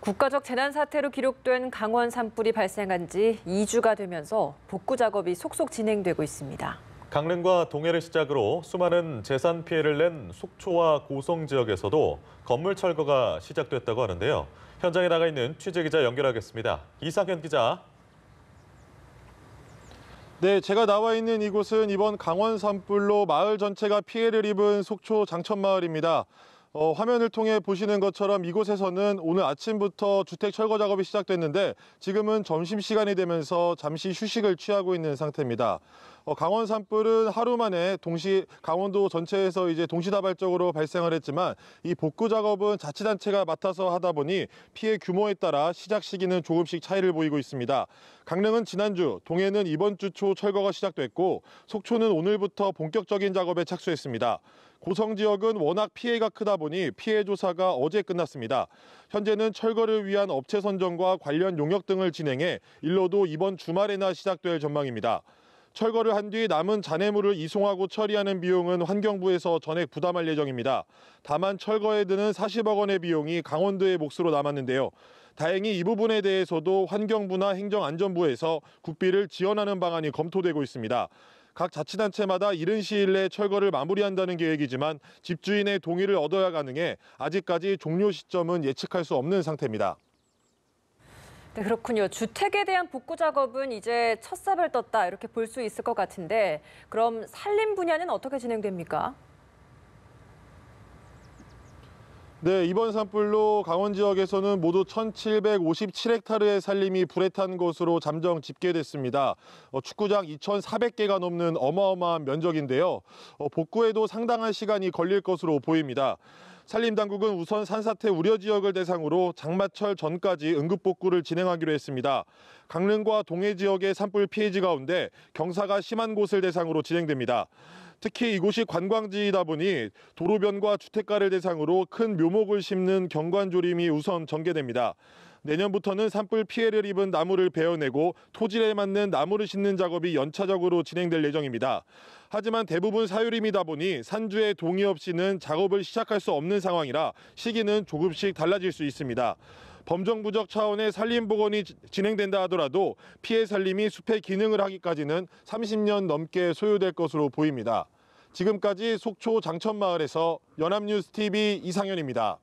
국가적 재난 사태로 기록된 강원 산불이 발생한 지 2주가 되면서 복구 작업이 속속 진행되고 있습니다. 강릉과 동해를 시작으로 수많은 재산 피해를 낸 속초와 고성 지역에서도 건물 철거가 시작됐다고 하는데요. 현장에 나가 있는 취재기자 연결하겠습니다. 이상현 기자. 네, 제가 나와 있는 이곳은 이번 강원 산불로 마을 전체가 피해를 입은 속초 장천마을입니다. 화면을 통해 보시는 것처럼 이곳에서는 오늘 아침부터 주택 철거 작업이 시작됐는데 지금은 점심시간이 되면서 잠시 휴식을 취하고 있는 상태입니다. 강원 산불은 하루 만에 강원도 전체에서 동시다발적으로 발생을 했지만 이 복구 작업은 자치단체가 맡아서 하다 보니 피해 규모에 따라 시작 시기는 조금씩 차이를 보이고 있습니다. 강릉은 지난주, 동해는 이번 주 초 철거가 시작됐고 속초는 오늘부터 본격적인 작업에 착수했습니다. 고성 지역은 워낙 피해가 크다 보니 피해 조사가 어제 끝났습니다. 현재는 철거를 위한 업체 선정과 관련 용역 등을 진행해 일로도 이번 주말에나 시작될 전망입니다. 철거를 한 뒤 남은 잔해물을 이송하고 처리하는 비용은 환경부에서 전액 부담할 예정입니다. 다만 철거에 드는 40억 원의 비용이 강원도의 몫으로 남았는데요. 다행히 이 부분에 대해서도 환경부나 행정안전부에서 국비를 지원하는 방안이 검토되고 있습니다. 각 자치단체마다 이른 시일 내 철거를 마무리한다는 계획이지만 집주인의 동의를 얻어야 가능해 아직까지 종료 시점은 예측할 수 없는 상태입니다. 네, 그렇군요. 주택에 대한 복구 작업은 이제 첫삽을 떴다 이렇게 볼 수 있을 것 같은데 그럼 산림 분야는 어떻게 진행됩니까? 네, 이번 산불로 강원 지역에서는 모두 1,757헥타르의 산림이 불에 탄 것으로 잠정 집계됐습니다. 축구장 2,400개가 넘는 어마어마한 면적인데요. 복구에도 상당한 시간이 걸릴 것으로 보입니다. 산림당국은 우선 산사태 우려 지역을 대상으로 장마철 전까지 응급복구를 진행하기로 했습니다. 강릉과 동해 지역의 산불 피해지 가운데 경사가 심한 곳을 대상으로 진행됩니다. 특히 이곳이 관광지이다 보니 도로변과 주택가를 대상으로 큰 묘목을 심는 경관조림이 우선 전개됩니다. 내년부터는 산불 피해를 입은 나무를 베어내고 토질에 맞는 나무를 심는 작업이 연차적으로 진행될 예정입니다. 하지만 대부분 사유림이다 보니 산주의 동의 없이는 작업을 시작할 수 없는 상황이라 시기는 조금씩 달라질 수 있습니다. 범정부적 차원의 산림 복원이 진행된다 하더라도 피해 산림이 숲의 기능을 하기까지는 30년 넘게 소요될 것으로 보입니다. 지금까지 속초 장천마을에서 연합뉴스TV 이상현입니다.